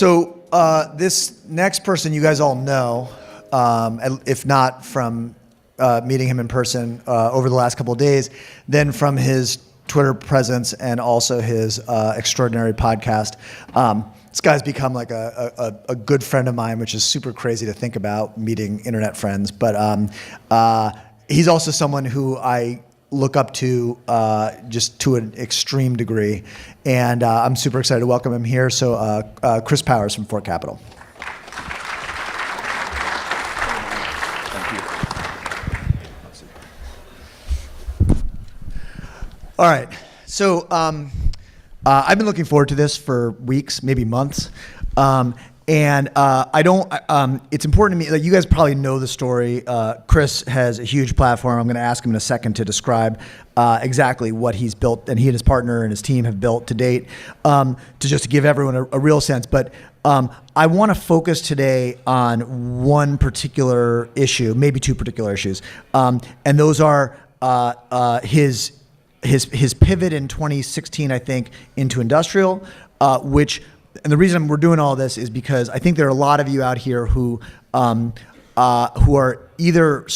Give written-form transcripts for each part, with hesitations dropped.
So this next person you guys all know, if not from meeting him in person over the last couple of days, then from his Twitter presence and also his extraordinary podcast. This guy's become like a good friend of mine, which is super crazy to think about, meeting internet friends. But he's also someone who I look up to just to an extreme degree. And I'm super excited to welcome him here. So Chris Powers from Fort Capital. All right, so I've been looking forward to this for weeks, maybe months, and I don't. It's important to me. Like, you guys probably know the story. Chris has a huge platform. I'm going to ask him in a second to describe exactly what he's built, and he and his partner and his team have built to date. To just give everyone a real sense, but I want to focus today on one particular issue, maybe two particular issues, and those are his pivot in 2016, I think, into industrial, and the reason we're doing all this is because I think there are a lot of you out here who are either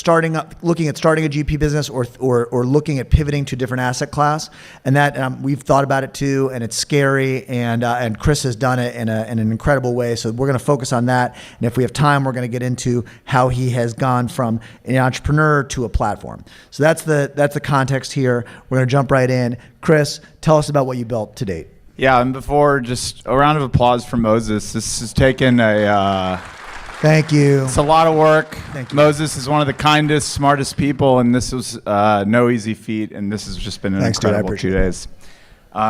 looking at starting a GP business or looking at pivoting to a different asset class, and that we've thought about it too, and it's scary, and Chris has done it in an incredible way. So we're going to focus on that, and if we have time, we're going to get into how he has gone from an entrepreneur to a platform. So that's the context here. We're going to jump right in. Chris, tell us about what you built to date. Yeah, and before, just a round of applause for Moses. This has taken Thank you. It's a lot of work. Thank you. Moses is one of the kindest, smartest people, and this was no easy feat, and this has just been an incredible 2 days.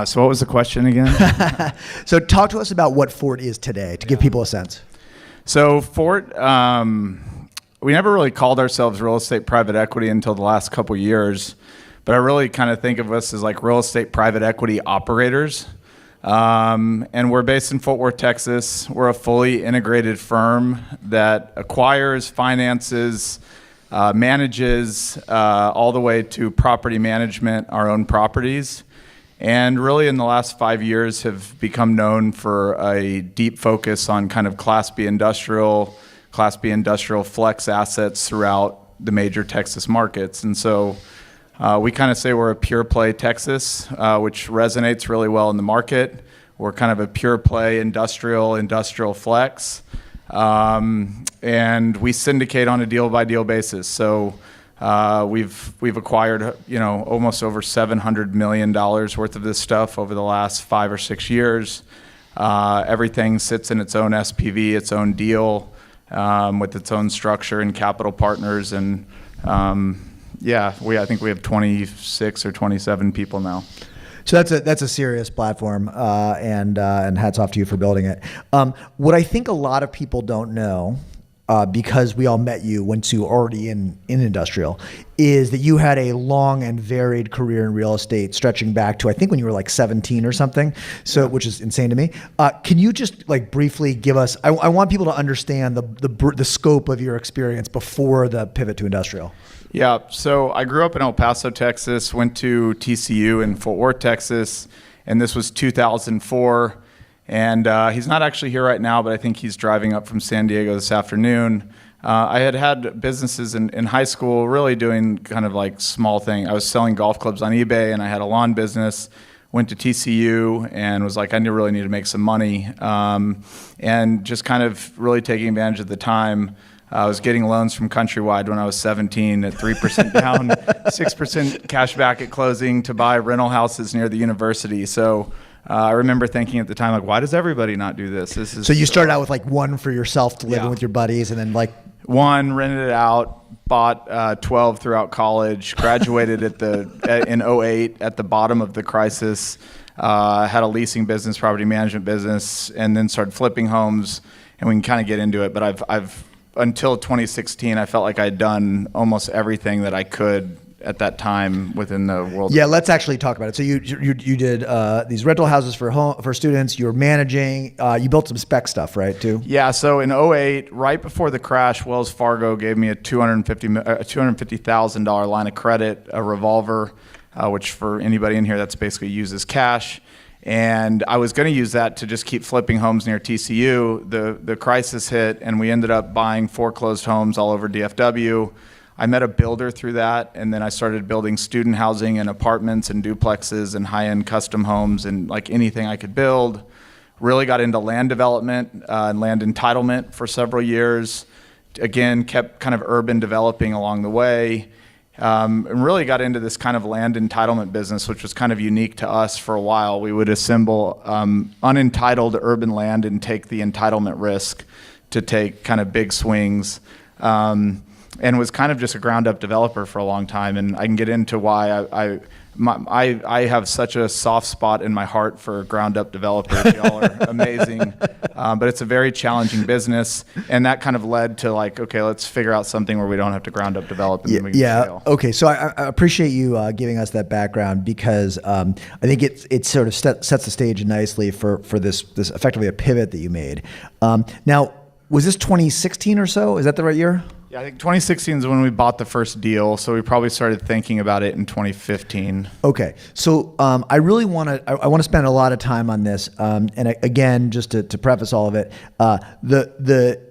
So what was the question again? So talk to us about what Fort is today, to give people a sense. So Fort, we never really called ourselves real estate private equity until the last couple years, but I really kind of think of us as like real estate private equity operators. And we're based in Fort Worth, Texas. We're a fully integrated firm that acquires, finances, manages, all the way to property management, our own properties. And really in the last 5 years have become known for a deep focus on kind of Class B industrial flex assets throughout the major Texas markets. And so we kind of say we're a pure play Texas, which resonates really well in the market. We're kind of a pure play industrial flex, and we syndicate on a deal by deal basis. So we've acquired almost over $700 million worth of this stuff over the last 5 or 6 years. Everything sits in its own SPV, its own deal, with its own structure and capital partners, and I think we have 26 or 27 people now. So that's a serious platform, and hats off to you for building it. What I think a lot of people don't know, because we all met you once you were already in industrial, is that you had a long and varied career in real estate, stretching back to I think when you were like 17 or something. So, which is insane to me. Can you just like briefly give us? I want people to understand the scope of your experience before the pivot to industrial. Yeah, so I grew up in El Paso, Texas, went to TCU in Fort Worth, Texas, and this was 2004. And he's not actually here right now, but I think he's driving up from San Diego this afternoon. I had businesses in high school, really doing kind of like small thing. I was selling golf clubs on eBay, and I had a lawn business. Went to TCU and was like, I really need to make some money. And just kind of really taking advantage of the time. I was getting loans from Countrywide when I was 17 at 3% down, 6% cash back at closing to buy rental houses near the university. So I remember thinking at the time, like, why does everybody not do this? So you started out with like one for yourself to live in with your buddies, and then like one, rented it out, bought 12 throughout college, graduated in 2008 at the bottom of the crisis, had a leasing business, property management business, and then started flipping homes. And we can kind of get into it, but I've until 2016, I felt like I'd done almost everything that I could at that time within the world. Yeah, let's actually talk about it. So you did these rental houses for students. You were managing. You built some spec stuff, right, too? Yeah. So in 2008, right before the crash, Wells Fargo gave me a $250,000 line of credit, a revolver, which for anybody in here, that's basically used as cash. And I was going to use that to just keep flipping homes near TCU. The crisis hit, and we ended up buying foreclosed homes all over DFW. I met a builder through that, and then I started building student housing and apartments and duplexes and high-end custom homes and like anything I could build. Really got into land development and land entitlement for several years. Again, kept kind of urban developing along the way. And really got into this kind of land entitlement business, which was kind of unique to us for a while. We would assemble unentitled urban land and take the entitlement risk to take kind of big swings. And was kind of just a ground up developer for a long time. And I can get into why I have such a soft spot in my heart for ground up developers. Y'all are amazing. But it's a very challenging business. And that kind of led to like, okay, let's figure out something where we don't have to ground up develop and then we can scale. Okay. So I appreciate you giving us that background because I think it sort of sets the stage nicely for this effectively a pivot that you made. Now, was this 2016 or so? Is that the right year? Yeah, I think 2016 is when we bought the first deal, so we probably started thinking about it in 2015. Okay, so I really want to spend a lot of time on this, and again, just to preface all of it,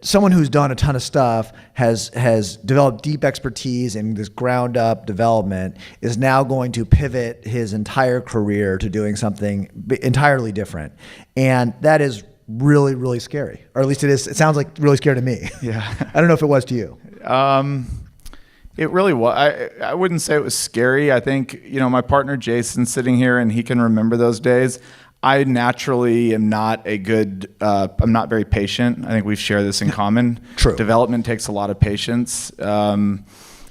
someone who's done a ton of stuff has developed deep expertise in this ground up development is now going to pivot his entire career to doing something entirely different, and that is really, really scary, or at least it is. It sounds like really scary to me. Yeah, I don't know if it was to you. It really was. I wouldn't say it was scary. I think, my partner Jason's sitting here and he can remember those days. I naturally am not I'm not very patient. I think we share this in common. True. Development takes a lot of patience.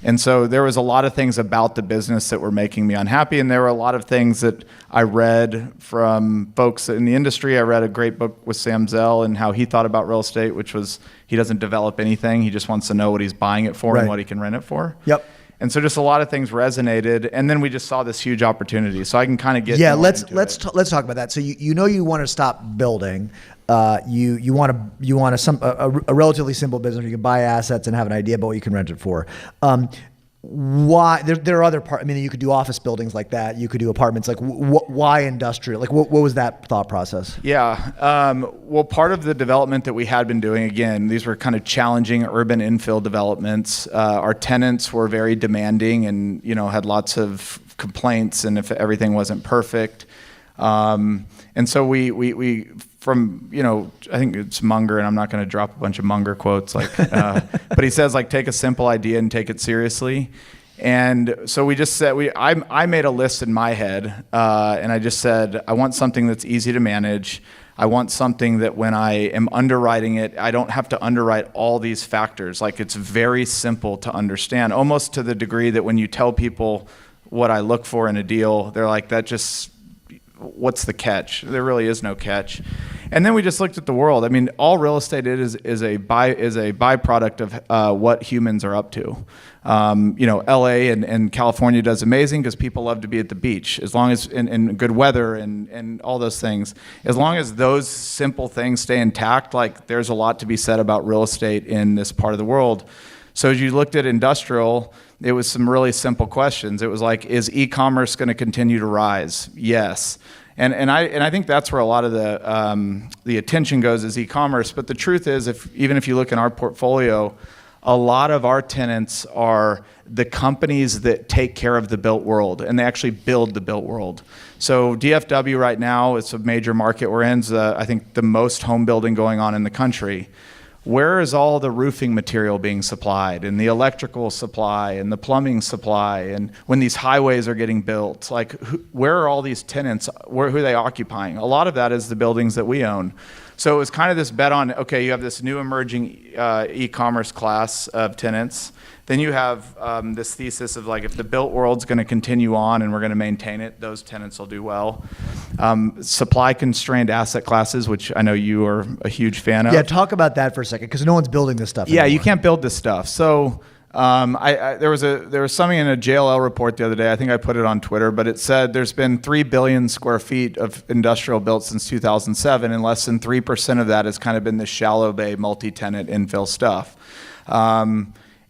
And so there was a lot of things about the business that were making me unhappy. And there were a lot of things that I read from folks in the industry. I read a great book with Sam Zell and how he thought about real estate, which was he doesn't develop anything. He just wants to know what he's buying it for and what he can rent it for. Yep. And so just a lot of things resonated. And then we just saw this huge opportunity. So I can kind of get let's talk about that. So you want to stop building. You want a relatively simple business where you can buy assets and have an idea about what you can rent it for. Why there are other parts? I mean, you could do office buildings like that. You could do apartments. Like, why industrial? Like, what was that thought process? Yeah. Well, part of the development that we had been doing, again, these were kind of challenging urban infill developments. Our tenants were very demanding and had lots of complaints, and if everything wasn't perfect. And so we from, I think it's Munger, and I'm not going to drop a bunch of Munger quotes, but he says, take a simple idea and take it seriously. And so we just said, I made a list in my head, and I just said, I want something that's easy to manage. I want something that when I am underwriting it, I don't have to underwrite all these factors. It's very simple to understand, almost to the degree that when you tell people what I look for in a deal, they're like, what's the catch? There really is no catch. And then we just looked at the world. I mean, all real estate is a byproduct of what humans are up to. LA and California does amazing because people love to be at the beach, as long as in good weather and all those things. As long as those simple things stay intact, there's a lot to be said about real estate in this part of the world. So as you looked at industrial, it was some really simple questions. It was like, is e-commerce going to continue to rise? Yes. And I think that's where a lot of the attention goes, is e-commerce. But the truth is, even if you look in our portfolio, a lot of our tenants are the companies that take care of the built world, and they actually build the built world. So DFW right now, it's a major market we're in. It's I think the most home building going on in the country. Where is all the roofing material being supplied, and the electrical supply, and the plumbing supply, and when these highways are getting built? Where are all these tenants? Who are they occupying? A lot of that is the buildings that we own. So it was kind of this bet on, okay, you have this new emerging e-commerce class of tenants. Then you have this thesis of if the built world's going to continue on and we're going to maintain it, those tenants will do well. Supply-constrained asset classes, which I know you are a huge fan of. Yeah, talk about that for a second, because no one's building this stuff anymore. Yeah, you can't build this stuff. So there was something in a JLL report the other day. I think I put it on Twitter, but it said there's been 3 billion square feet of industrial built since 2007, and less than 3% of that has kind of been the shallow bay multi-tenant infill stuff.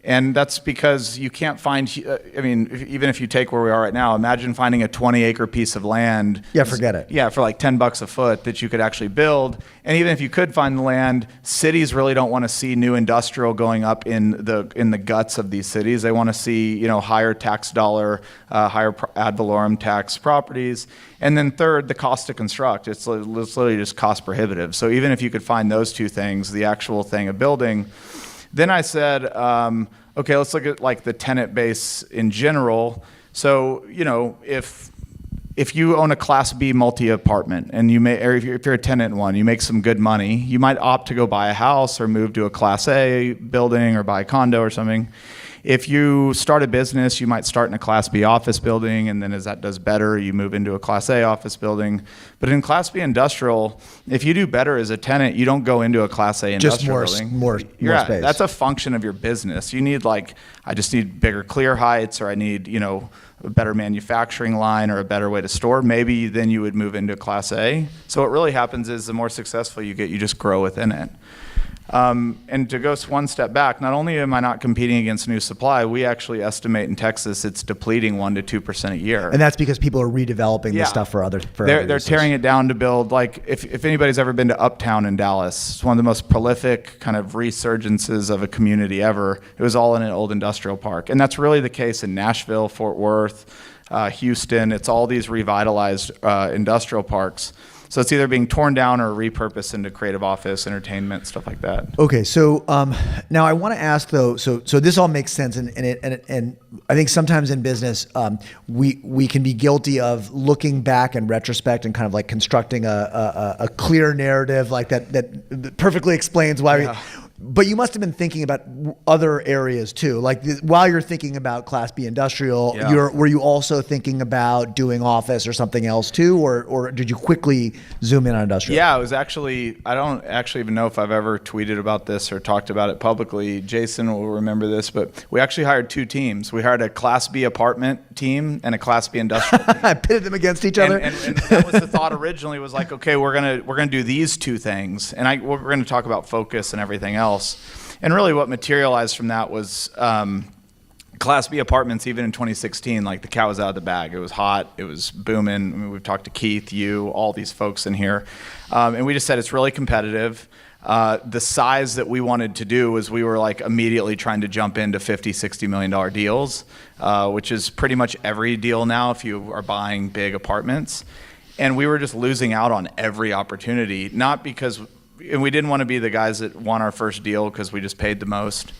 And that's because you can't find, even if you take where we are right now, imagine finding a 20-acre piece of land. Yeah, forget it. Yeah, for like $10 a foot that you could actually build. And even if you could find the land, cities really don't want to see new industrial going up in the guts of these cities. They want to see, higher tax dollar, higher ad valorem tax properties. And then third, the cost to construct. It's literally just cost prohibitive. So even if you could find those two things, the actual thing of building, then I said, okay, let's look at like the tenant base in general. So, if you own a Class B multi-apartment and or if you're a tenant in one, you make some good money, you might opt to go buy a house or move to a Class A building or buy a condo or something. If you start a business, you might start in a Class B office building, and then as that does better, you move into a Class A office building. But in Class B industrial, if you do better as a tenant, you don't go into a Class A industrial building. More space. That's a function of your business. You need I just need bigger clear heights, or I need, a better manufacturing line or a better way to store. Maybe then you would move into Class A. So what really happens is the more successful you get, you just grow within it. And to go one step back, not only am I not competing against new supply, we actually estimate in Texas it's depleting 1% to 2% a year. And that's because people are redeveloping this stuff for other They're tearing it down to build, if anybody's ever been to Uptown in Dallas, it's one of the most prolific kind of resurgences of a community ever. It was all in an old industrial park. And that's really the case in Nashville, Fort Worth, Houston. It's all these revitalized industrial parks. So it's either being torn down or repurposed into creative office, entertainment, stuff like that. Okay, so now I want to ask though. So this all makes sense, and I think sometimes in business we can be guilty of looking back in retrospect and kind of like constructing a clear narrative like that perfectly explains why. Yeah. But you must have been thinking about other areas too. Like while you're thinking about Class B industrial, were you also thinking about doing office or something else too, or did you quickly zoom in on industrial? Yeah, it was actually, I don't actually even know if I've ever tweeted about this or talked about it publicly. Jason will remember this, but we actually hired two teams. We hired a Class B apartment team and a Class B industrial team. I pitted them against each other. And that was the thought originally, was like, okay, we're gonna do these two things, and we're gonna talk about focus and everything else. And really what materialized from that was Class B apartments, even in 2016, like the cat was out of the bag. It was hot. It was booming. I mean, we've talked to Keith, you, all these folks in here. And we just said it's really competitive. The size that we wanted to do was we were like immediately trying to jump into $50, $60 million deals, which is pretty much every deal now if you are buying big apartments. And we were just losing out on every opportunity, not because... And we didn't want to be the guys that won our first deal because we just paid the most.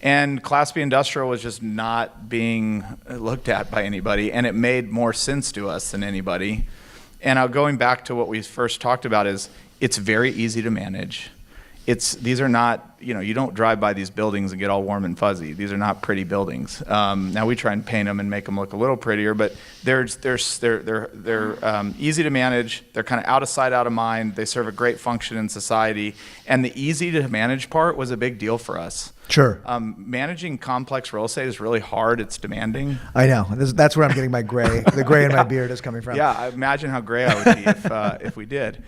And Class B industrial was just not being looked at by anybody, and it made more sense to us than anybody. And going back to what we first talked about is it's very easy to manage. These are not, you don't drive by these buildings and get all warm and fuzzy. These are not pretty buildings. Now we try and paint them and make them look a little prettier, but they're easy to manage. They're kind of out of sight, out of mind. They serve a great function in society. And the easy to manage part was a big deal for us. Sure. Managing complex real estate is really hard. It's demanding. I know. That's where I'm getting my gray. The gray in my beard is coming from. Yeah, I imagine how gray I would be if we did.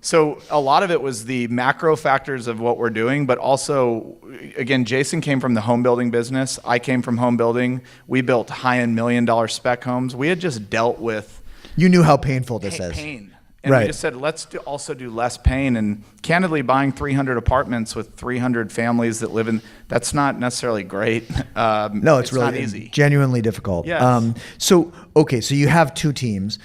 So a lot of it was the macro factors of what we're doing, but also, again, Jason came from the home building business. I came from home building. We built high-end $1 million spec homes. We had just dealt with... You knew how painful this is. Pain. And we just said, let's also do less pain. And candidly, buying 300 apartments with 300 families that live in, that's not necessarily great. No, it's really not easy. Genuinely difficult. Yes. So you have two teams.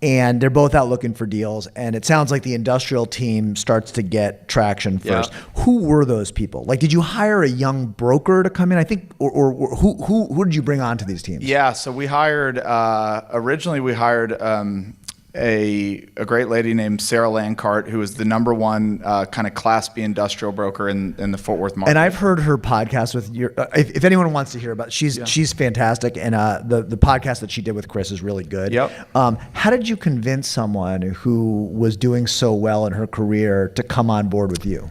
And they're both out looking for deals, and it sounds like the industrial team starts to get traction first. Yeah. Who were those people? Like, did you hire a young broker to come in? I think, or who did you bring on to these teams? Yeah, so we hired originally a great lady named Sarah Lancart, who is the number one kind of Class B industrial broker in the Fort Worth market. And I've heard her podcast with your. If anyone wants to hear about, she's fantastic, and the podcast that she did with Chris is really good. Yep. How did you convince someone who was doing so well in her career to come on board with you?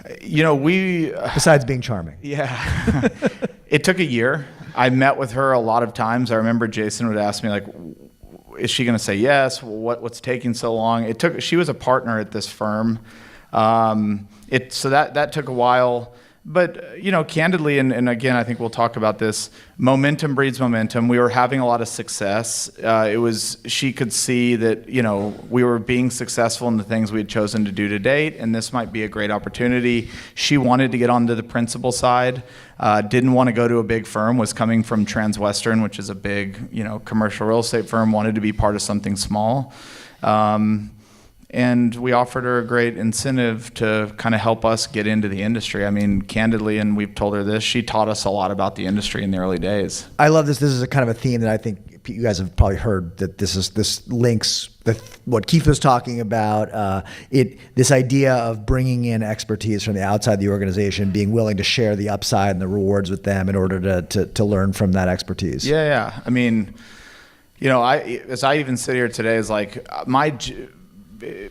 Besides being charming. Yeah, it took a year. I met with her a lot of times. I remember Jason would ask me like, is she going to say yes? What's taking so long? She was a partner at this firm. So that took a while. But, candidly, and again, I think we'll talk about this, momentum breeds momentum. We were having a lot of success. She could see that, we were being successful in the things we had chosen to do to date, and this might be a great opportunity. She wanted to get onto the principal side, didn't want to go to a big firm, was coming from Transwestern, which is a big, commercial real estate firm, wanted to be part of something small. And we offered her a great incentive to kind of help us get into the industry. I mean, candidly, and we've told her this, she taught us a lot about the industry in the early days. I love this. This is a kind of a theme that I think you guys have probably heard, that this links what Keith was talking about, this idea of bringing in expertise from the outside the organization, being willing to share the upside and the rewards with them in order to learn from that expertise. Yeah. I mean, as I even sit here today, is like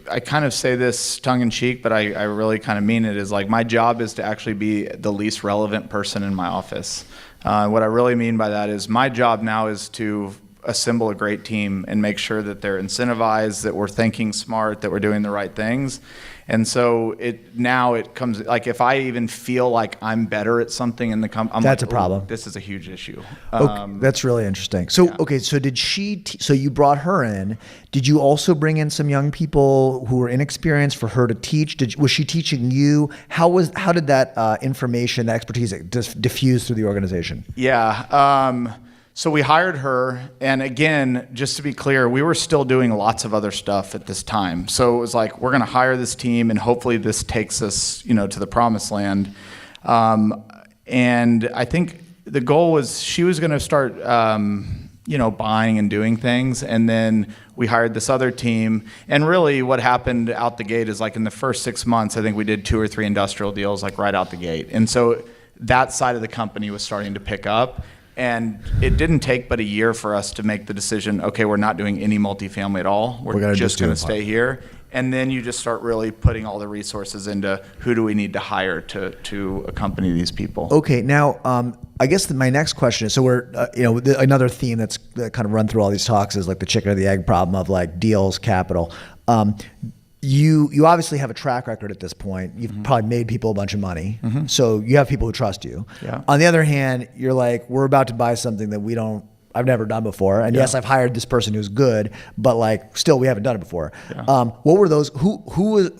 I kind of say this tongue in cheek, but I really kind of mean it, is like my job is to actually be the least relevant person in my office. What I really mean by that is my job now is to assemble a great team and make sure that they're incentivized, that we're thinking smart, that we're doing the right things. And so it comes, like, if I even feel like I'm better at something in the company, that's a problem. This is a huge issue. Okay, that's really interesting. So, yeah. Okay, so so you brought her in. Did you also bring in some young people who were inexperienced for her to teach? Was she teaching you? How did that information, that expertise diffuse through the organization? Yeah. So we hired her, and again, just to be clear, we were still doing lots of other stuff at this time. So it was like, we're going to hire this team, and hopefully this takes us, to the promised land. And I think the goal was she was going to start, buying and doing things, and then we hired this other team. And really, what happened out the gate is, like, in the first 6 months, I think we did 2 or 3 industrial deals, like, right out the gate. And so that side of the company was starting to pick up. And it didn't take but a year for us to make the decision, okay, we're not doing any multifamily at all. We're just going to stay here. And then you just start really putting all the resources into who do we need to hire to accompany these people. Okay, now I guess my next question is, so we're, another theme that kind of run through all these talks is like the chicken or the egg problem of like deals, capital. You obviously have a track record at this point. You've probably made people a bunch of money. So you have people who trust you. Yeah. On the other hand, you're like, we're about to buy something that I've never done before. And yes, I've hired this person who's good, but like still we haven't done it before. Yeah. What were those, who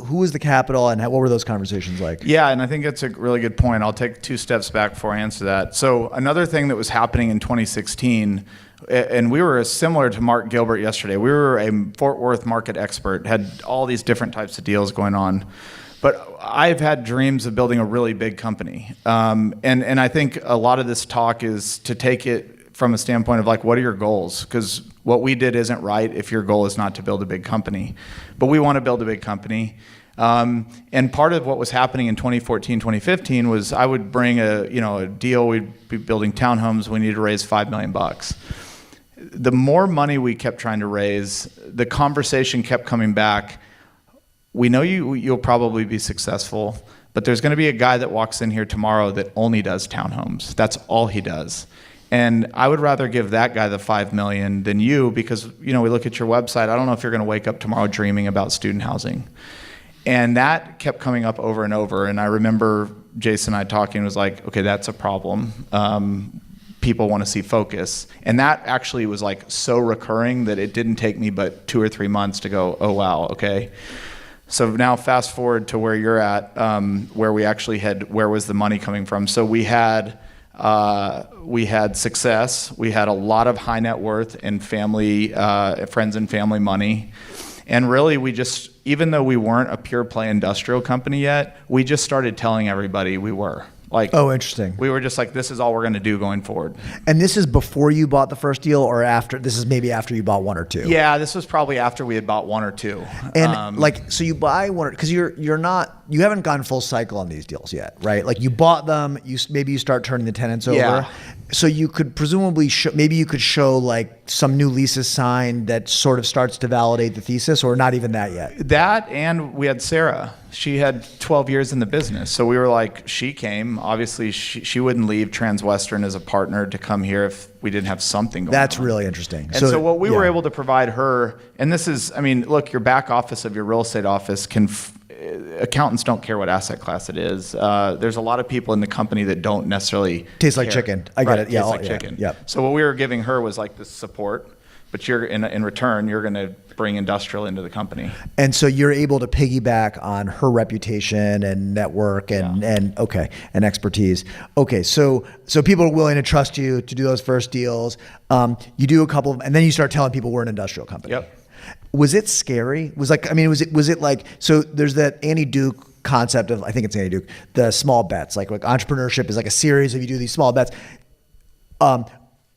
was the capital, and what were those conversations like? Yeah, and I think that's a really good point. I'll take 2 steps back before I answer that. So another thing that was happening in 2016, and we were similar to Mark Gilbert yesterday. We were a Fort Worth market expert, had all these different types of deals going on. But I've had dreams of building a really big company. And I think a lot of this talk is to take it from a standpoint of like, what are your goals? Because what we did isn't right if your goal is not to build a big company. But we want to build a big company. And part of what was happening in 2014, 2015 was I would bring a deal. We'd be building townhomes. We needed to raise $5 million. The more money we kept trying to raise, the conversation kept coming back. We know you'll probably be successful, but there's going to be a guy that walks in here tomorrow that only does townhomes. That's all he does. And I would rather give that guy the $5 million than you, because we look at your website. I don't know if you're going to wake up tomorrow dreaming about student housing. And that kept coming up over and over. And I remember Jason and I talking, was like, okay, that's a problem. People want to see focus. And that actually was like so recurring that it didn't take me but 2 or 3 months to go, oh, wow, okay. So now fast forward to where you're at, where we actually where was the money coming from? So we had success. We had a lot of high net worth and family, friends and family money. And really we just, even though we weren't a pure play industrial company yet, we just started telling everybody we were. Like, oh, interesting. We were just like, this is all we're going to do going forward. And this is before you bought the first deal, or after? This is maybe after you bought 1 or 2. Yeah, this was probably after we had bought 1 or 2. And so you buy 1 because you haven't gone full cycle on these deals yet, right? Like you bought them, maybe you start turning the tenants over. Yeah. So you could presumably maybe you could show like some new leases signed that sort of starts to validate the thesis, or not even that yet. That, and we had Sarah. She had 12 years in the business. So we were like, she came. Obviously, she wouldn't leave Transwestern as a partner to come here if we didn't have something going on. That's really interesting. And so what we were able to provide her, and this is, look, your back office of your real estate office can, accountants don't care what asset class it is. There's a lot of people in the company that don't necessarily Tastes like care. chicken. I get it. Yeah, Tastes like yeah, chicken. yep. So what we were giving her was like this support, but you're in return, you're going to bring industrial into the company. And so you're able to piggyback on her reputation and network and expertise. Okay, so people are willing to trust you to do those first deals. You do a couple of, and then you start telling people we're an industrial company. Yep. Was it scary? Was it like, so there's that Annie Duke concept of, I think it's Annie Duke, the small bets, like entrepreneurship is like a series of you do these small bets.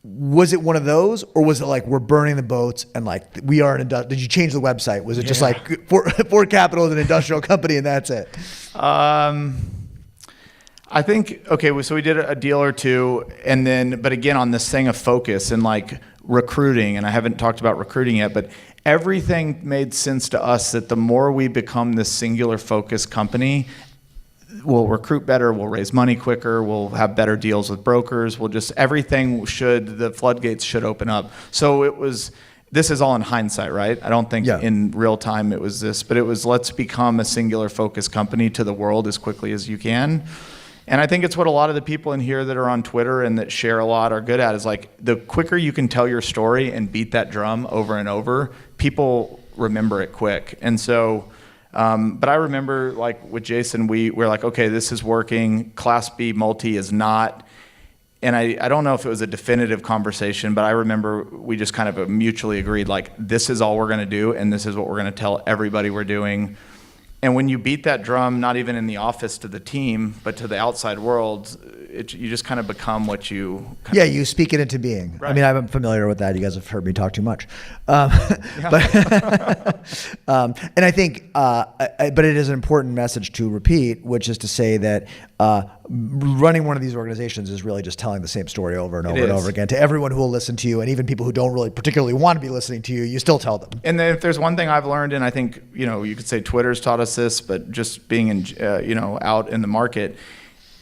Was it one of those, or was it like we're burning the boats and like we are an did you change the website? Was it just like Ford Capital is an industrial company and that's it? I think, so we did a deal or two, and then, but again, on this thing of focus and like recruiting, and I haven't talked about recruiting yet, but everything made sense to us that the more we become this singular focus company, we'll recruit better, we'll raise money quicker, we'll have better deals with brokers, the floodgates should open up. So this is all in hindsight, right? I don't think in real time it was this, but it was, let's become a singular focus company to the world as quickly as you can. And I think it's what a lot of the people in here that are on Twitter and that share a lot are good at, is like the quicker you can tell your story and beat that drum over and over, people remember it quick. And so, but I remember like with Jason, we're like, okay, this is working. Class B multi is not. And I don't know if it was a definitive conversation, but I remember we just kind of mutually agreed, like, this is all we're going to do, and this is what we're going to tell everybody we're doing. And when you beat that drum, not even in the office to the team, but to the outside world, you just kind of become what you... you speak it into being. Right. I mean, I'm familiar with that. You guys have heard me talk too much. And I think, but it is an important message to repeat, which is to say that running one of these organizations is really just telling the same story over and over and over again to everyone who will listen to you, and even people who don't really particularly want to be listening to you, you still tell them. And then if there's one thing I've learned, and I think, you could say Twitter's taught us this, but just being out in the market,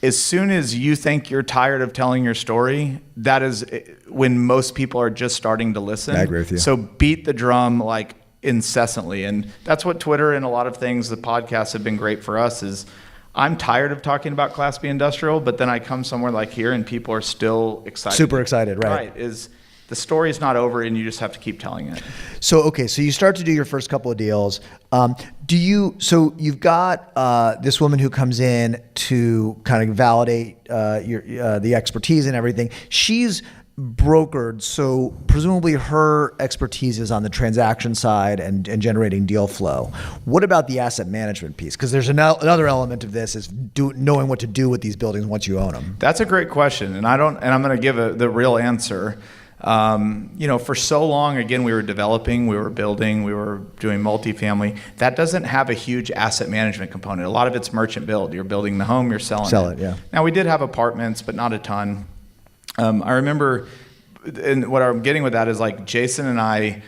as soon as you think you're tired of telling your story, that is when most people are just starting to listen. I agree with you. So beat the drum like incessantly. And that's what Twitter and a lot of things, the podcasts have been great for us, is I'm tired of talking about Class B industrial, but then I come somewhere like here and people are still excited. Super excited, right? Right. The story's not over and you just have to keep telling it. So you start to do your first couple of deals. So you've got this woman who comes in to kind of validate the expertise and everything. She's brokered, so presumably her expertise is on the transaction side and generating deal flow. What about the asset management piece? Because there's another element of this is knowing what to do with these buildings once you own them. That's a great question, and I'm going to give the real answer. For so long, again, we were developing, we were building, we were doing multifamily. That doesn't have a huge asset management component. A lot of it's merchant build. You're building the home, you're selling it. Yeah. Now, we did have apartments, but not a ton. I remember, and what I'm getting with that is like Jason and I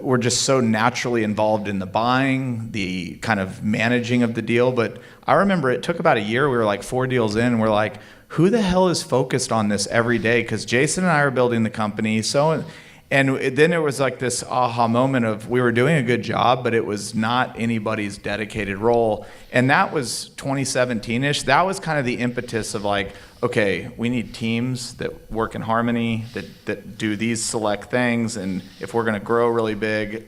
were just so naturally involved in the buying, the kind of managing of the deal. But I remember it took about a year. We were like 4 deals in, and we're like, who the hell is focused on this every day? Because Jason and I are building the company. And then it was like this aha moment of we were doing a good job, but it was not anybody's dedicated role. And that was 2017-ish. That was kind of the impetus of like, okay, we need teams that work in harmony, that do these select things. And if we're going to grow really big,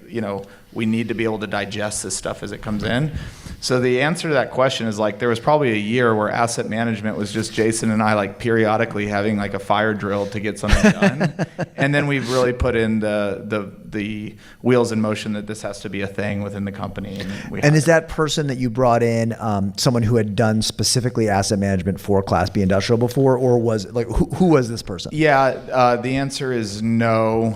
we need to be able to digest this stuff as it comes in. So the answer to that question is like there was probably a year where asset management was just Jason and I like periodically having like a fire drill to get something done. And then we've really put in the wheels in motion that this has to be a thing within the company. And is that person that you brought in someone who had done specifically asset management for Class B industrial before, or was like who was this person? Yeah, the answer is no.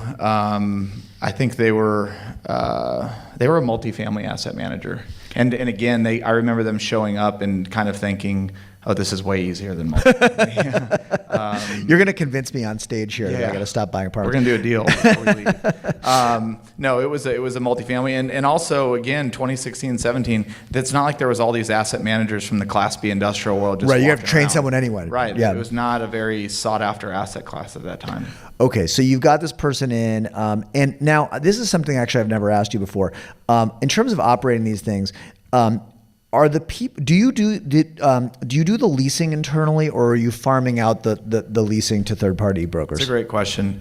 I think they were a multifamily asset manager. And again, I remember them showing up and kind of thinking, oh, this is way easier than multifamily. You're going to convince me on stage here that I got to stop buying apartments. We're going to do a deal before we leave. No, it was a multifamily. And also, again, 2016, 17, it's not like there was all these asset managers from the Class B industrial world just right, you have to train around. someone anyway. Right. Yeah. It was not a very sought-after asset class at that time. Okay, so you've got this person in, and now this is something actually I've never asked you before. In terms of operating these things, are the people? Do you do the leasing internally, or are you farming out the leasing to third party brokers? It's a great question.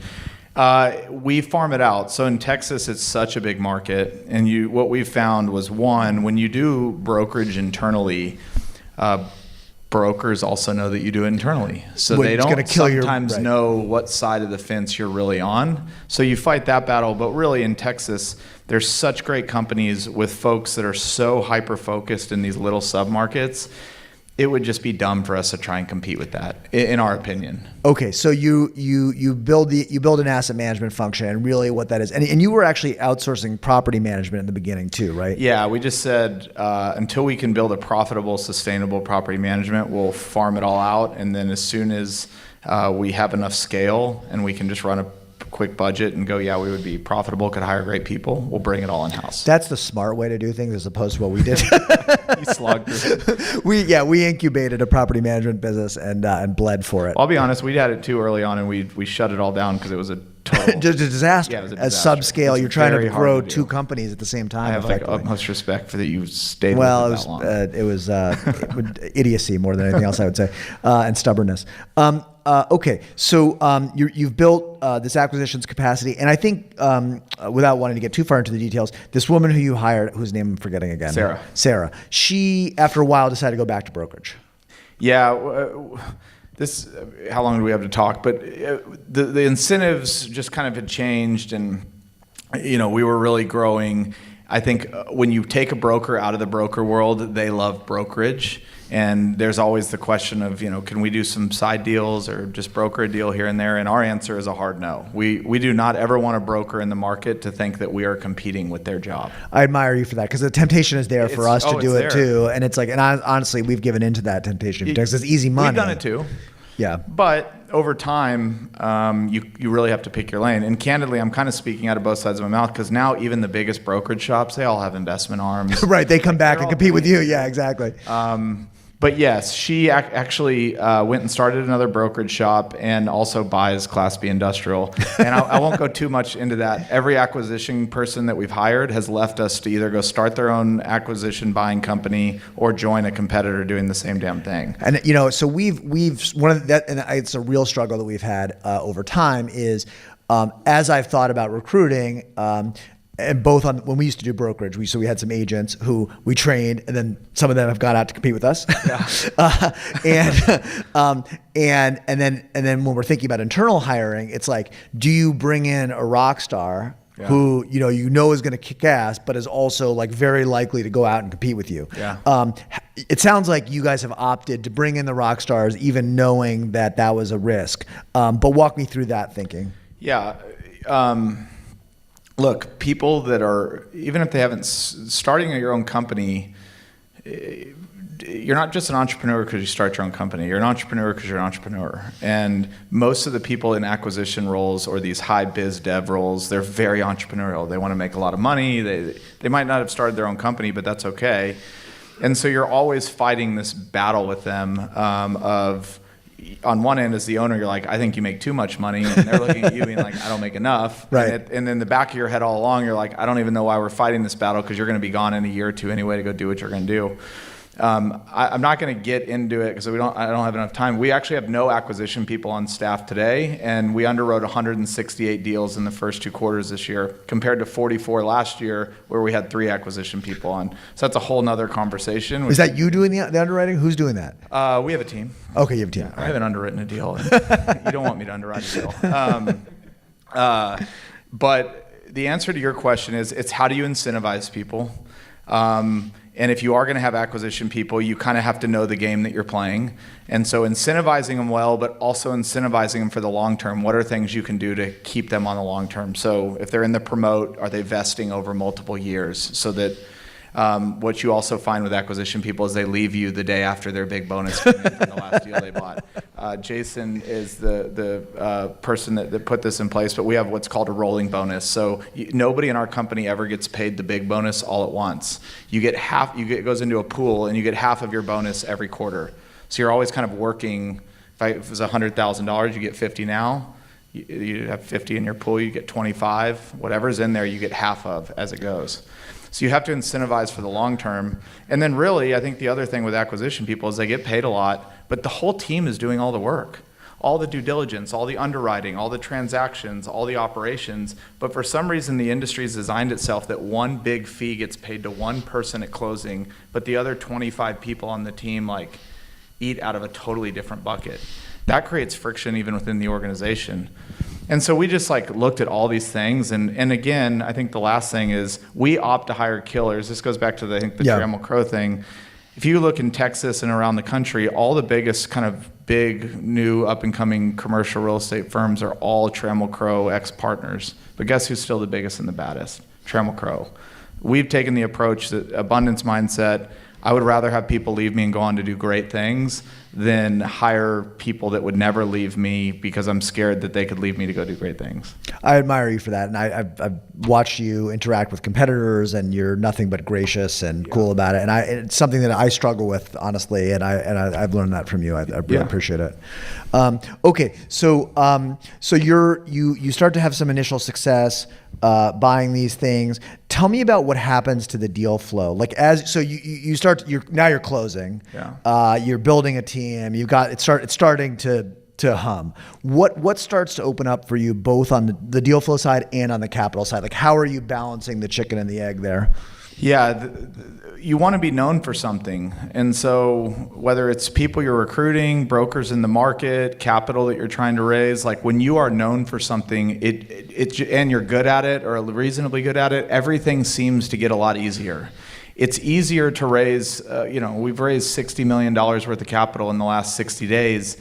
We farm it out. So in Texas, it's such a big market, and what we found was, one, when you do brokerage internally, brokers also know that you do it internally. So they don't sometimes know what side of the fence you're really on. So you fight that battle. But really in Texas, there's such great companies with folks that are so hyper-focused in these little sub-markets. It would just be dumb for us to try and compete with that, in our opinion. Okay, so you build an asset management function, and really what that is, and you were actually outsourcing property management in the beginning too, right? Yeah, we just said until we can build a profitable, sustainable property management, we'll farm it all out, and then as soon as we have enough scale and we can just run a quick budget and go, yeah, we would be profitable, could hire great people, we'll bring it all in-house. That's the smart way to do things as opposed to what we did. You slugged it. We incubated a property management business and bled for it. I'll be honest, we had it too early on, and we shut it all down because it was a total just a disaster. Yeah, it was a As disaster. subscale, you're trying to grow to two companies at the same time. I have like utmost respect for that you stayed well, with it that long. It was idiocy more than anything else, I would say, and stubbornness. Okay, so you've built this acquisitions capacity, and I think without wanting to get too far into the details, this woman who you hired, whose name I'm forgetting again, Sarah, she after a while decided to go back to brokerage. Yeah, how long do we have to talk? But the incentives just kind of had changed, and we were really growing. I think when you take a broker out of the broker world, they love brokerage. And there's always the question of, can we do some side deals or just broker a deal here and there? And our answer is a hard no. We do not ever want a broker in the market to think that we are competing with their job. I admire you for that, because the temptation is there for us to do it too. And it's like, and honestly, we've given into that temptation because it's easy money. We've done it too. Yeah. But over time, you really have to pick your lane. And candidly, I'm kind of speaking out of both sides of my mouth, because now even the biggest brokerage shops, they all have investment arms. Right. They come back and compete with you. Yeah, exactly. But yes, she actually went and started another brokerage shop and also buys Class B industrial. And I won't go too much into that. Every acquisition person that we've hired has left us to either go start their own acquisition buying company or join a competitor doing the same damn thing. And so we've one of that, and it's a real struggle that we've had over time is as I've thought about recruiting. And both when we used to do brokerage, we had some agents who we trained, and then some of them have gone out to compete with us. Yeah. And then when we're thinking about internal hiring, it's like, do you bring in a rock star who is going to kick ass, but is also like very likely to go out and compete with you? Yeah. It sounds like you guys have opted to bring in the rock stars, even knowing that was a risk. But walk me through that thinking. Yeah. Look, people that are, even if they haven't starting your own company, you're not just an entrepreneur because you start your own company. You're an entrepreneur because you're an entrepreneur. And most of the people in acquisition roles or these high biz dev roles, they're very entrepreneurial. They want to make a lot of money. They might not have started their own company, but that's okay. And so you're always fighting this battle with them of, on one end as the owner, you're like, I think you make too much money, and they're looking at you being like, I don't make enough. Right. And then the back of your head all along, you're like, I don't even know why we're fighting this battle, because you're going to be gone in a year or two anyway to go do what you're going to do. I'm not going to get into it because I don't have enough time. We actually have no acquisition people on staff today, and we underwrote 168 deals in the first 2 quarters this year, compared to 44 last year, where we had 3 acquisition people on. So that's a whole nother conversation. Is that you doing the underwriting? Who's doing that? We have a team. Okay, you have a team. Yeah, I haven't underwritten a deal. You don't want me to underwrite a deal. But the answer to your question is, it's how do you incentivize people? And if you are going to have acquisition people, you kind of have to know the game that you're playing. And so incentivizing them well, but also incentivizing them for the long term. What are things you can do to keep them on the long term? So if they're in the promote, are they vesting over multiple years? So that what you also find with acquisition people is they leave you the day after their big bonus came in from the last deal they bought. Jason is the person that put this in place, but we have what's called a rolling bonus. So nobody in our company ever gets paid the big bonus all at once. You get half. It goes into a pool, and you get half of your bonus every quarter. So you're always kind of working. If it was $100,000, you get 50 now. You have 50 in your pool, you get 25. Whatever's in there, you get half of as it goes. So you have to incentivize for the long term. And then really, I think the other thing with acquisition people is they get paid a lot, but the whole team is doing all the work. All the due diligence, all the underwriting, all the transactions, all the operations. But for some reason, the industry's designed itself that one big fee gets paid to one person at closing, but the other 25 people on the team like eat out of a totally different bucket. That creates friction even within the organization. And so we just like looked at all these things. And again, I think the last thing is we opt to hire killers. This goes back to the Trammell Crow thing. If you look in Texas and around the country, all the biggest kind of big, new, up-and-coming commercial real estate firms are all Trammell Crow ex-partners. But guess who's still the biggest and the baddest? Trammell Crow. We've taken the approach that abundance mindset. I would rather have people leave me and go on to do great things than hire people that would never leave me because I'm scared that they could leave me to go do great things. I admire you for that, and I've watched you interact with competitors, and you're nothing but gracious and cool about it. And it's something that I struggle with, honestly, and I've learned that from you. I really appreciate it. Okay, so you start to have some initial success buying these things. Tell me about what happens to the deal flow. Like now you're closing. Yeah. You're building a team. It's starting to hum. What starts to open up for you both on the deal flow side and on the capital side? Like, how are you balancing the chicken and the egg there? Yeah, you want to be known for something. And so whether it's people you're recruiting, brokers in the market, capital that you're trying to raise, like when you are known for something and you're good at it or reasonably good at it, everything seems to get a lot easier. It's easier to raise, we've raised $60 million worth of capital in the last 60 days.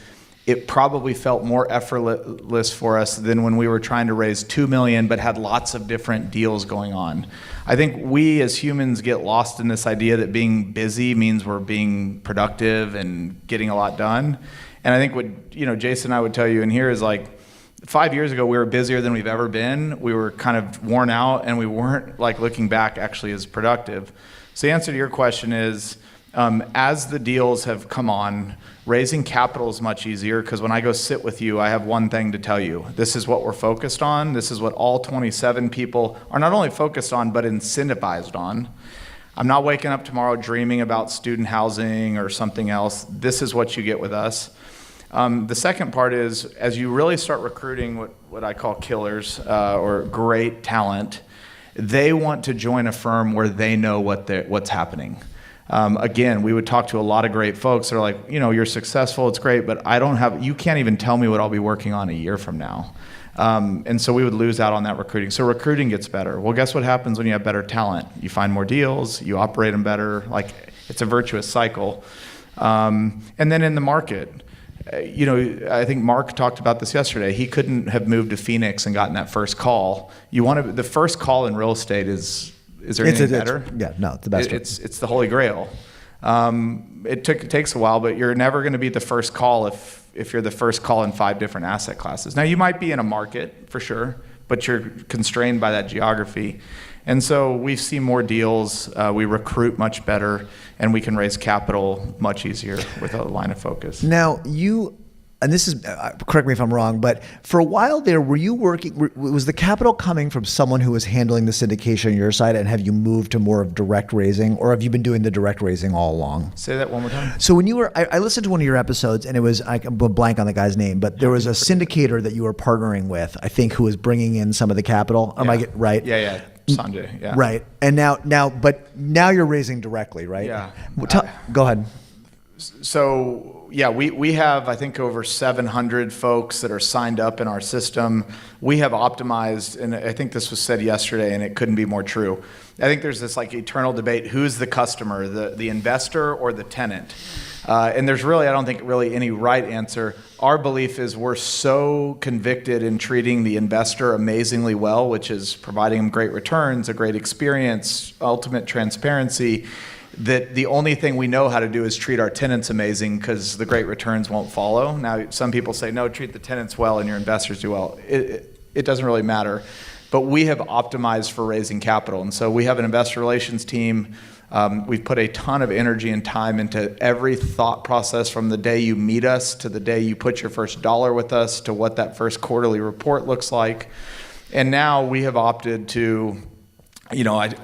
It probably felt more effortless for us than when we were trying to raise $2 million but had lots of different deals going on. I think we as humans get lost in this idea that being busy means we're being productive and getting a lot done. And I think what Jason and I would tell you in here is like 5 years ago we were busier than we've ever been. We were kind of worn out and we weren't like looking back actually as productive. So the answer to your question is as the deals have come on, raising capital is much easier because when I go sit with you, I have one thing to tell you. This is what we're focused on. This is what all 27 people are not only focused on, but incentivized on. I'm not waking up tomorrow dreaming about student housing or something else. This is what you get with us. The second part is, as you really start recruiting what I call killers or great talent, they want to join a firm where they know what's happening. Again, we would talk to a lot of great folks that are like, you're successful, it's great, but you can't even tell me what I'll be working on a year from now. And so we would lose out on that recruiting. So recruiting gets better. Well, guess what happens when you have better talent? You find more deals, you operate them better. Like, it's a virtuous cycle. And then in the market, I think Mark talked about this yesterday. He couldn't have moved to Phoenix and gotten that first call. The first call in real estate is there anything better? It's the best. It's the holy grail. It takes a while, but you're never going to be the first call if you're the first call in 5 different asset classes. Now, you might be in a market for sure, but you're constrained by that geography. And so we've seen more deals, we recruit much better, and we can raise capital much easier with a line of focus. Now, and this is, correct me if I'm wrong, but for a while there, were you was the capital coming from someone who was handling the syndication on your side, and have you moved to more of direct raising, or have you been doing the direct raising all along? Say that one more time. So when I listened to one of your episodes, and it was, I'm blank on the guy's name, but there was a syndicator that you were partnering with, I think, who was bringing in some of the capital. Am I get right? Yeah. Sanjay, yeah. Right. And now you're raising directly, right? Yeah. Go ahead. So yeah, we have, I think, over 700 folks that are signed up in our system. We have optimized, and I think this was said yesterday, and it couldn't be more true. I think there's this like eternal debate: who's the customer, the investor or the tenant? And there's really, I don't think, really any right answer. Our belief is we're so convicted in treating the investor amazingly well, which is providing them great returns, a great experience, ultimate transparency, that the only thing we know how to do is treat our tenants amazing because the great returns won't follow. Now, some people say, no, treat the tenants well and your investors do well. It doesn't really matter. But we have optimized for raising capital. And so we have an investor relations team. We've put a ton of energy and time into every thought process from the day you meet us to the day you put your first dollar with us to what that first quarterly report looks like. And now we have opted to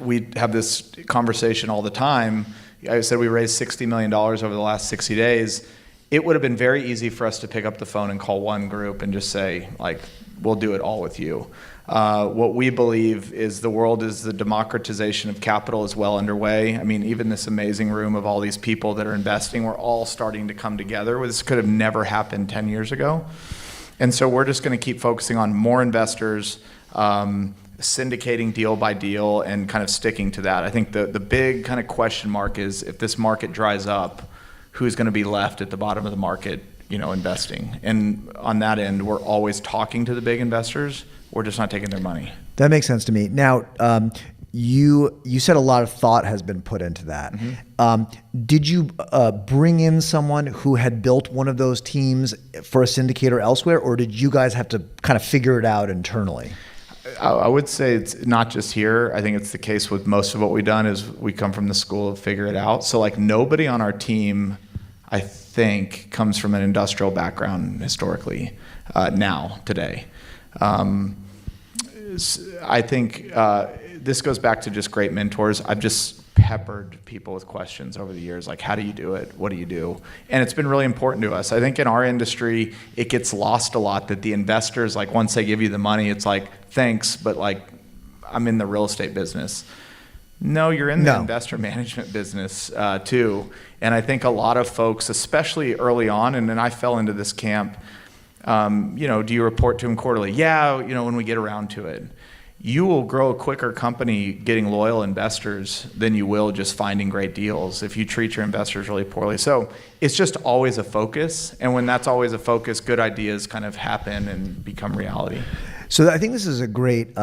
we have this conversation all the time. I said we raised $60 million over the last 60 days. It would have been very easy for us to pick up the phone and call one group and just say, like, we'll do it all with you. What we believe is the democratization of capital is well underway. I mean, even this amazing room of all these people that are investing, we're all starting to come together. This could have never happened 10 years ago. And so we're just going to keep focusing on more investors, syndicating deal by deal, and kind of sticking to that. I think the big kind of question mark is, if this market dries up, who's going to be left at the bottom of the market, investing? And on that end, we're always talking to the big investors. We're just not taking their money. That makes sense to me. Now, you said a lot of thought has been put into that. Mm-hmm. Did you bring in someone who had built one of those teams for a syndicator elsewhere, or did you guys have to kind of figure it out internally? I would say it's not just here. I think it's the case with most of what we've done is we come from the school of figure it out. So like nobody on our team, I think, comes from an industrial background historically today. I think this goes back to just great mentors. I've just peppered people with questions over the years, like, how do you do it? What do you do? And it's been really important to us. I think in our industry, it gets lost a lot that the investors, like, once they give you the money, it's like, thanks, but like, I'm in the real estate business. No, you're in the investor management business too. And I think a lot of folks, especially early on, and then I fell into this camp, do you report to them quarterly? Yeah, when we get around to it. You will grow a quicker company getting loyal investors than you will just finding great deals if you treat your investors really poorly. So it's just always a focus. And when that's always a focus, good ideas kind of happen and become reality. So I think this is a great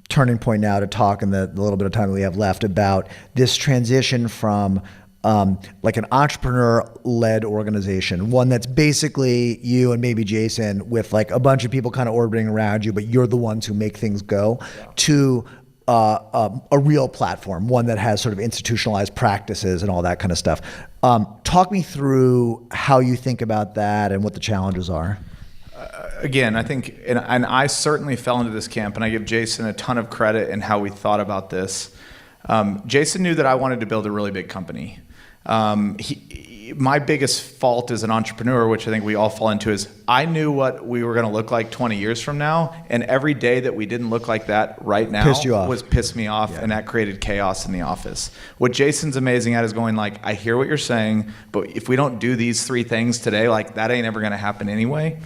turning point now to talk in the little bit of time that we have left about this transition from like an entrepreneur-led organization, one that's basically you and maybe Jason with like a bunch of people kind of orbiting around you, but you're the ones who make things go, to a real platform, one that has sort of institutionalized practices and all that kind of stuff. Talk me through how you think about that and what the challenges are. Again, I think, and I certainly fell into this camp, and I give Jason a ton of credit in how we thought about this. Jason knew that I wanted to build a really big company. My biggest fault as an entrepreneur, which I think we all fall into, is I knew what we were going to look like 20 years from now, and every day that we didn't look like that right now pissed me off, and that created chaos in the office. What Jason's amazing at is going like, I hear what you're saying, but if we don't do these three things today, like that ain't ever going to happen anyway.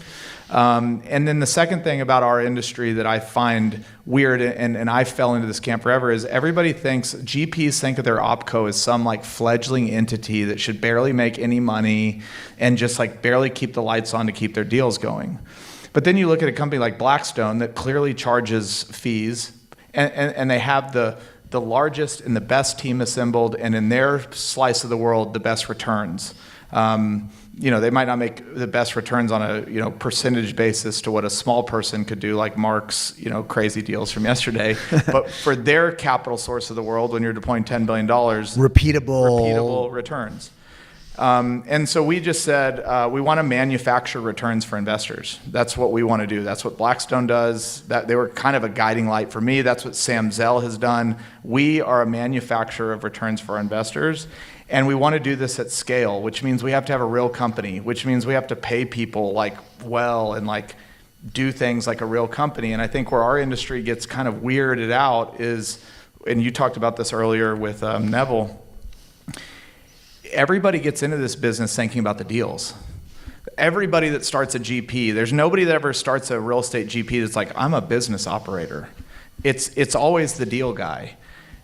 And then the second thing about our industry that I find weird, and I fell into this camp forever, is everybody thinks, GPs think of their opco as some like fledgling entity that should barely make any money and just like barely keep the lights on to keep their deals going. But then you look at a company like Blackstone that clearly charges fees, and they have the largest and the best team assembled, and in their slice of the world, the best returns. They might not make the best returns on a percentage basis to what a small person could do, like Mark's crazy deals from yesterday. But for their capital source of the world, when you're deploying $10 billion, repeatable returns. And so we just said we want to manufacture returns for investors. That's what we want to do. That's what Blackstone does. That they were kind of a guiding light for me. That's what Sam Zell has done. We are a manufacturer of returns for our investors. And we want to do this at scale, which means we have to have a real company, which means we have to pay people and do things like a real company. And I think where our industry gets kind of weirded out is, and you talked about this earlier with Neville, everybody gets into this business thinking about the deals. Everybody that starts a GP, there's nobody that ever starts a real estate GP that's like, I'm a business operator. It's always the deal guy.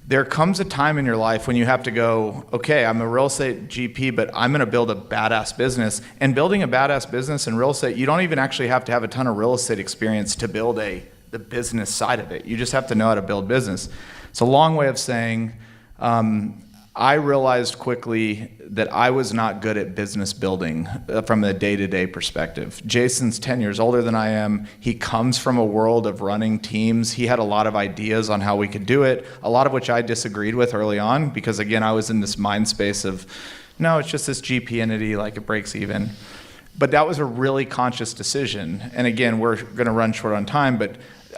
There comes a time in your life when you have to go, okay, I'm a real estate GP, but I'm going to build a badass business. And building a badass business in real estate, you don't even actually have to have a ton of real estate experience to build the business side of it. You just have to know how to build business. It's a long way of saying, I realized quickly that I was not good at business building from a day-to-day perspective. Jason's 10 years older than I am. He comes from a world of running teams. He had a lot of ideas on how we could do it, a lot of which I disagreed with early on because, again, I was in this mind space of, no, it's just this GP entity, like it breaks even. But that was a really conscious decision. And again, we're going to run short on time, but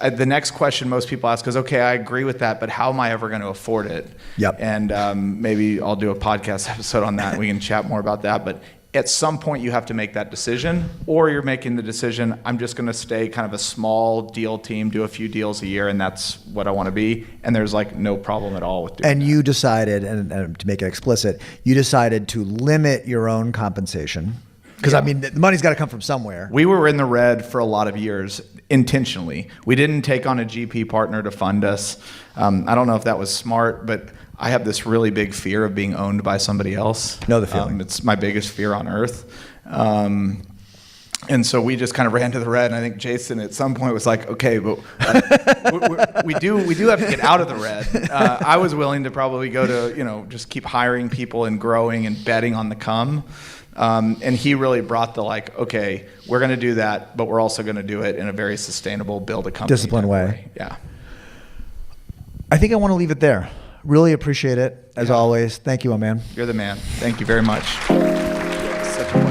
the next question most people ask is, okay, I agree with that, but how am I ever going to afford it? Yep. And maybe I'll do a podcast episode on that. We can chat more about that. But at some point, you have to make that decision, or you're making the decision, I'm just going to stay kind of a small deal team, do a few deals a year, and that's what I want to be. And there's like no problem at all with doing And that. you decided, and to make it explicit, you decided to limit your own compensation. Because, I mean, the money's got to come from somewhere. We were in the red for a lot of years intentionally. We didn't take on a GP partner to fund us. I don't know if that was smart, but I have this really big fear of being owned by somebody else. Know the feeling. It's my biggest fear on earth. And so we just kind of ran to the red. And I think Jason at some point was like, okay, but we do have to get out of the red. I was willing to probably go to, just keep hiring people and growing and betting on the come. And he really brought the okay, we're going to do that, but we're also going to do it in a very sustainable, build a company disciplined type way. Yeah. I think I want to leave it there. Really appreciate it, as always. Thank you, my man. You're the man. Thank you very much. Such a pleasure.